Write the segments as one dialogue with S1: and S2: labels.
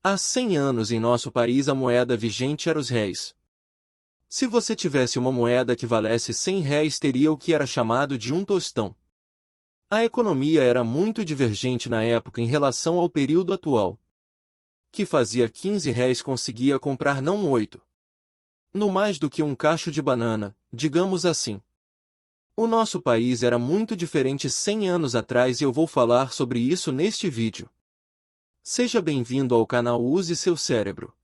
S1: Há 100 anos em nosso país a moeda vigente era os réis. Se você tivesse uma moeda que valesse 100 réis, teria o que era chamado de um tostão. A economia era muito divergente na época em relação ao período atual. Que fazia 15 réis conseguia comprar não 8. No mais do que um cacho de banana, digamos assim. O nosso país era muito diferente 100 anos atrás e eu vou falar sobre isso neste vídeo. Seja bem-vindo ao canal Use Seu Cérebro.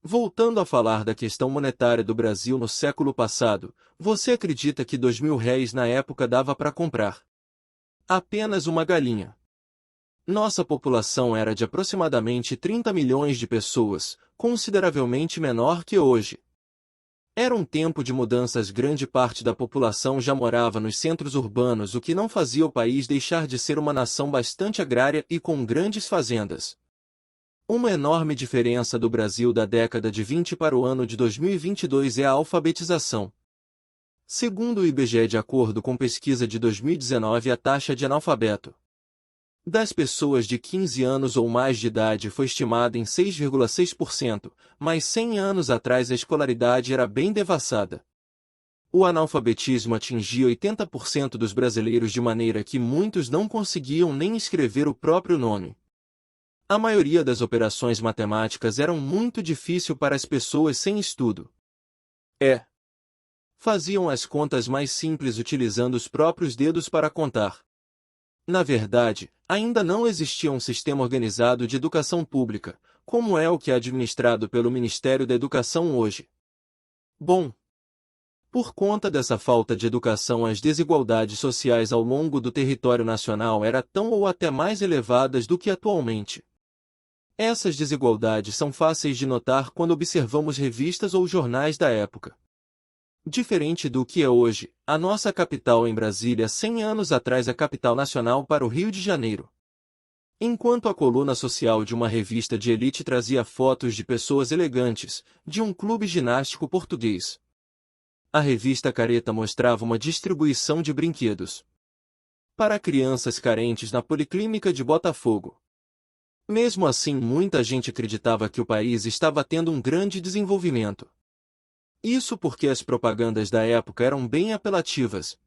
S1: Voltando a falar da questão monetária do Brasil no século passado, você acredita que 2.000 réis na época dava para comprar apenas uma galinha? Nossa população era de aproximadamente 30 milhões de pessoas, consideravelmente menor que hoje. Era um tempo de mudanças, grande parte da população já morava nos centros urbanos, o que não fazia o país deixar de ser uma nação bastante agrária e com grandes fazendas. Uma enorme diferença do Brasil da década de 20 para o ano de 2022 é a alfabetização. Segundo o IBGE, de acordo com pesquisa de 2019, a taxa de analfabeto das pessoas de 15 anos ou mais de idade foi estimada em 6,6%, mas 100 anos atrás a escolaridade era bem devassada. O analfabetismo atingia 80% dos brasileiros, de maneira que muitos não conseguiam nem escrever o próprio nome. A maioria das operações matemáticas eram muito difíceis para as pessoas sem estudo. Faziam as contas mais simples utilizando os próprios dedos para contar. Na verdade, ainda não existia um sistema organizado de educação pública, como é o que é administrado pelo Ministério da Educação hoje. Bom, por conta dessa falta de educação, as desigualdades sociais ao longo do território nacional eram tão ou até mais elevadas do que atualmente. Essas desigualdades são fáceis de notar quando observamos revistas ou jornais da época. Diferente do que é hoje, a nossa capital em Brasília 100 anos atrás é capital nacional para o Rio de Janeiro. Enquanto a coluna social de uma revista de elite trazia fotos de pessoas elegantes, de um clube ginástico português, a revista Careta mostrava uma distribuição de brinquedos para crianças carentes na Policlínica de Botafogo. Mesmo assim, muita gente acreditava que o país estava tendo um grande desenvolvimento. Isso porque as propagandas da época eram bem apelativas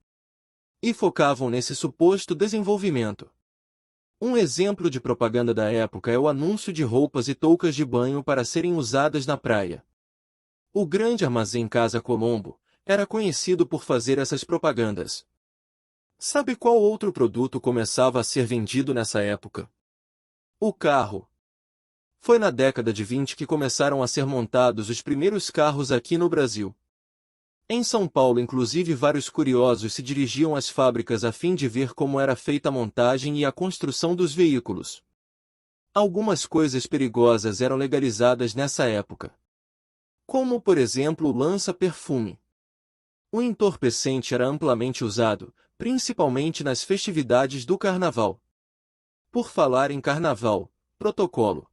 S1: e focavam nesse suposto desenvolvimento. Um exemplo de propaganda da época é o anúncio de roupas e toucas de banho para serem usadas na praia. O grande armazém Casa Colombo era conhecido por fazer essas propagandas. Sabe qual outro produto começava a ser vendido nessa época? O carro. Foi na década de 20 que começaram a ser montados os primeiros carros aqui no Brasil. Em São Paulo, inclusive, vários curiosos se dirigiam às fábricas a fim de ver como era feita a montagem e a construção dos veículos. Algumas coisas perigosas eram legalizadas nessa época, como, por exemplo, o lança-perfume. O entorpecente era amplamente usado, principalmente nas festividades do Carnaval. Por falar em Carnaval, protocolo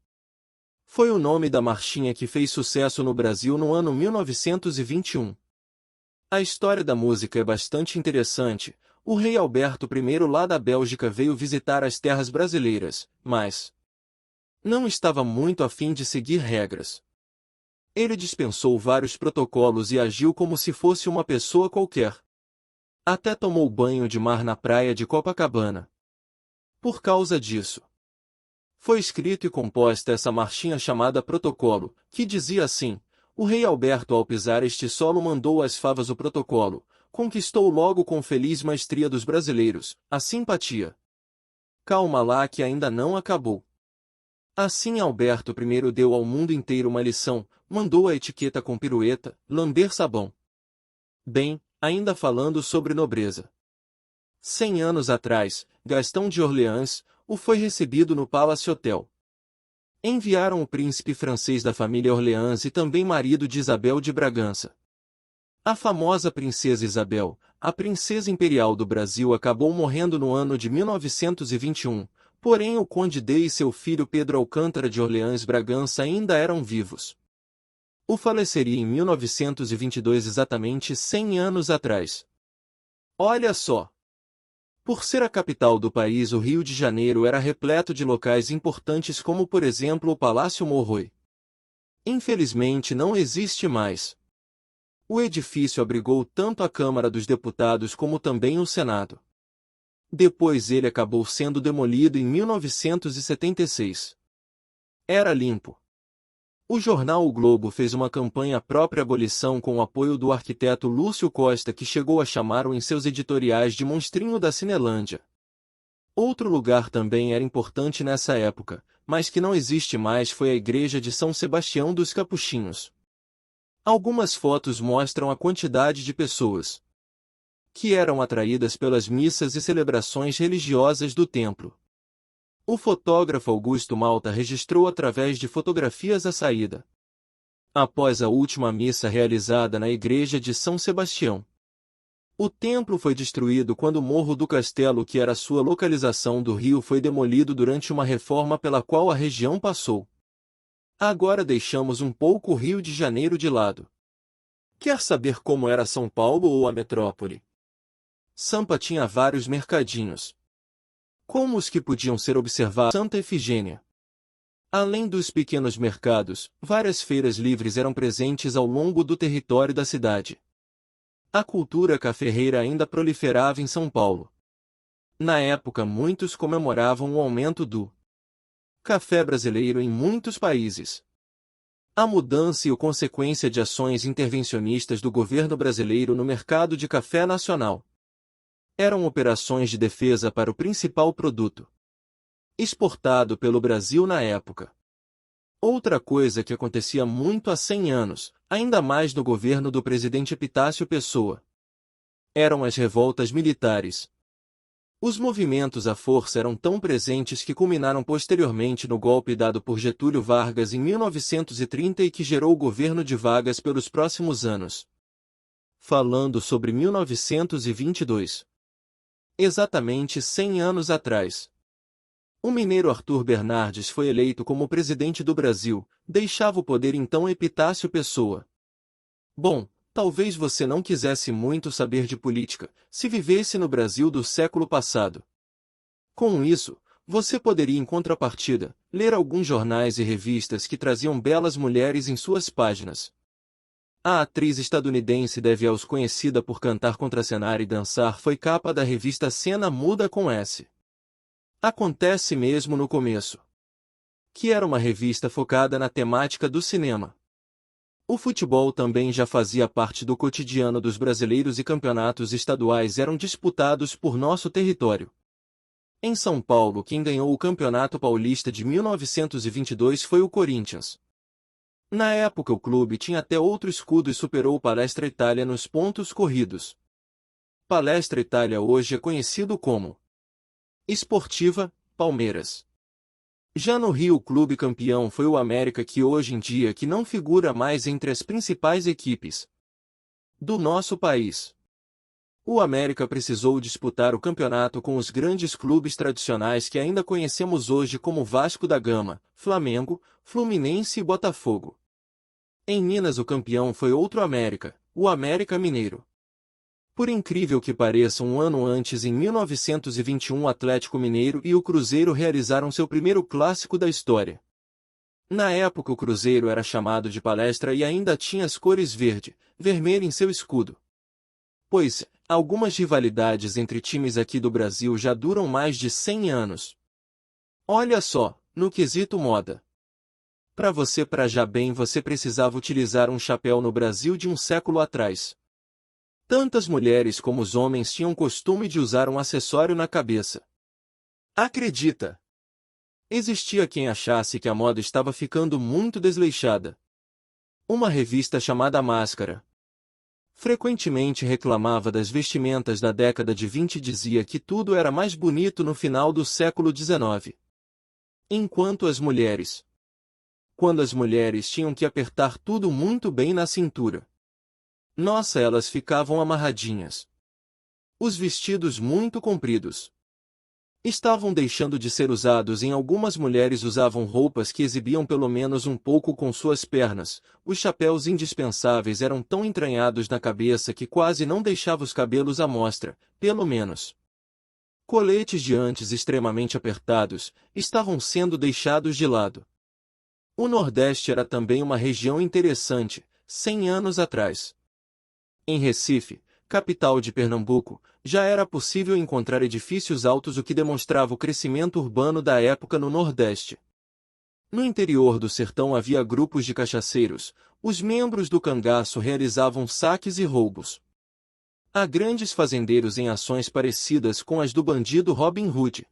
S1: foi o nome da marchinha que fez sucesso no Brasil no ano 1921. A história da música é bastante interessante. O rei Alberto I, lá da Bélgica, veio visitar as terras brasileiras, mas não estava muito a fim de seguir regras. Ele dispensou vários protocolos e agiu como se fosse uma pessoa qualquer. Até tomou banho de mar na praia de Copacabana. Por causa disso, foi escrito e composta essa marchinha chamada Protocolo, que dizia assim: o rei Alberto, ao pisar este solo, mandou às favas o protocolo, conquistou logo com feliz maestria dos brasileiros a simpatia. Calma lá que ainda não acabou. Assim Alberto I deu ao mundo inteiro uma lição, mandou a etiqueta com pirueta, lamber sabão. Bem, ainda falando sobre nobreza. 100 anos atrás, Gastão de Orleans o foi recebido no Palace Hotel. Enviaram o príncipe francês da família Orleans e também marido de Isabel de Bragança. A famosa princesa Isabel, a princesa imperial do Brasil, acabou morrendo no ano de 1921, porém o conde D e seu filho Pedro Alcântara de Orleans Bragança ainda eram vivos. O faleceria em 1922, exatamente 100 anos atrás. Olha só! Por ser a capital do país, o Rio de Janeiro era repleto de locais importantes como, por exemplo, o Palácio Morroi. Infelizmente não existe mais. O edifício abrigou tanto a Câmara dos Deputados como também o Senado. Depois ele acabou sendo demolido em 1976. Era limpo. O jornal O Globo fez uma campanha pró-abolição com o apoio do arquiteto Lúcio Costa, que chegou a chamar-o em seus editoriais de monstrinho da Cinelândia. Outro lugar também era importante nessa época, mas que não existe mais, foi a igreja de São Sebastião dos Capuchinhos. Algumas fotos mostram a quantidade de pessoas que eram atraídas pelas missas e celebrações religiosas do templo. O fotógrafo Augusto Malta registrou através de fotografias a saída após a última missa realizada na igreja de São Sebastião. O templo foi destruído quando o Morro do Castelo, que era sua localização do Rio, foi demolido durante uma reforma pela qual a região passou. Agora deixamos um pouco o Rio de Janeiro de lado. Quer saber como era São Paulo ou a metrópole? Sampa tinha vários mercadinhos, como os que podiam ser observados em Santa Efigênia. Além dos pequenos mercados, várias feiras livres eram presentes ao longo do território da cidade. A cultura cafeeira ainda proliferava em São Paulo. Na época, muitos comemoravam o aumento do café brasileiro em muitos países. A mudança e a consequência de ações intervencionistas do governo brasileiro no mercado de café nacional. Eram operações de defesa para o principal produto exportado pelo Brasil na época. Outra coisa que acontecia muito há 100 anos, ainda mais no governo do presidente Epitácio Pessoa, eram as revoltas militares. Os movimentos à força eram tão presentes que culminaram posteriormente no golpe dado por Getúlio Vargas em 1930 e que gerou o governo de Vargas pelos próximos anos. Falando sobre 1922. Exatamente 100 anos atrás, o mineiro Arthur Bernardes foi eleito como presidente do Brasil. Deixava o poder então Epitácio Pessoa. Bom, talvez você não quisesse muito saber de política, se vivesse no Brasil do século passado. Com isso, você poderia, em contrapartida, ler alguns jornais e revistas que traziam belas mulheres em suas páginas. A atriz estadunidense Debbie Alls, conhecida por cantar, contracenar e dançar, foi capa da revista Cena Muda com S. Acontece mesmo no começo, que era uma revista focada na temática do cinema. O futebol também já fazia parte do cotidiano dos brasileiros e campeonatos estaduais eram disputados por nosso território. Em São Paulo, quem ganhou o Campeonato Paulista de 1922 foi o Corinthians. Na época o clube tinha até outro escudo e superou o Palestra Itália nos pontos corridos. Palestra Itália hoje é conhecido como Esportiva Palmeiras. Já no Rio, o clube campeão foi o América, que hoje em dia que não figura mais entre as principais equipes do nosso país. O América precisou disputar o campeonato com os grandes clubes tradicionais que ainda conhecemos hoje, como Vasco da Gama, Flamengo, Fluminense e Botafogo. Em Minas, o campeão foi outro América, o América Mineiro. Por incrível que pareça, um ano antes, em 1921, o Atlético Mineiro e o Cruzeiro realizaram seu primeiro clássico da história. Na época o Cruzeiro era chamado de Palestra e ainda tinha as cores verde, vermelho em seu escudo. Pois, algumas rivalidades entre times aqui do Brasil já duram mais de 100 anos. Olha só, no quesito moda. Para você prajar bem, você precisava utilizar um chapéu no Brasil de um século atrás. Tantas mulheres como os homens tinham o costume de usar um acessório na cabeça. Acredita? Existia quem achasse que a moda estava ficando muito desleixada. Uma revista chamada Máscara frequentemente reclamava das vestimentas da década de 20 e dizia que tudo era mais bonito no final do século XIX. Enquanto quando as mulheres tinham que apertar tudo muito bem na cintura. Nossa, elas ficavam amarradinhas. Os vestidos muito compridos estavam deixando de ser usados e algumas mulheres usavam roupas que exibiam pelo menos um pouco com suas pernas. Os chapéus indispensáveis eram tão entranhados na cabeça que quase não deixava os cabelos à mostra, pelo menos Coletes de antes extremamente apertados estavam sendo deixados de lado. O Nordeste era também uma região interessante, 100 anos atrás. Em Recife, capital de Pernambuco, já era possível encontrar edifícios altos, o que demonstrava o crescimento urbano da época no Nordeste. No interior do sertão havia grupos de cachaceiros. Os membros do cangaço realizavam saques e roubos. Há grandes fazendeiros em ações parecidas com as do bandido Robin Hood.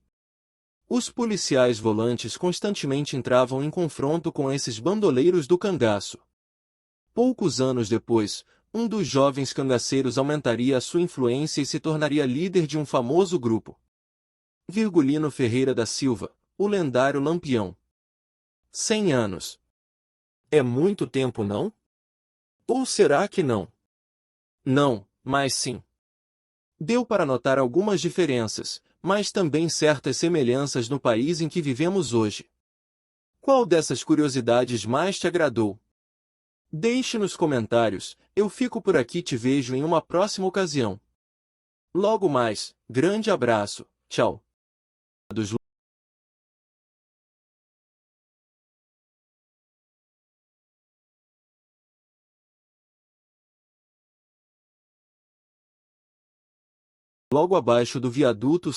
S1: Os policiais volantes constantemente entravam em confronto com esses bandoleiros do cangaço. Poucos anos depois, um dos jovens cangaceiros aumentaria a sua influência e se tornaria líder de um famoso grupo. Virgulino Ferreira da Silva, o lendário Lampião. 100 anos. É muito tempo, não? Ou será que não? Não, mas sim. Deu para notar algumas diferenças, mas também certas semelhanças no país em que vivemos hoje. Qual dessas curiosidades mais te agradou? Deixe nos comentários, eu fico por aqui, te vejo em uma próxima ocasião. Logo mais, grande abraço, tchau. Logo abaixo do viaduto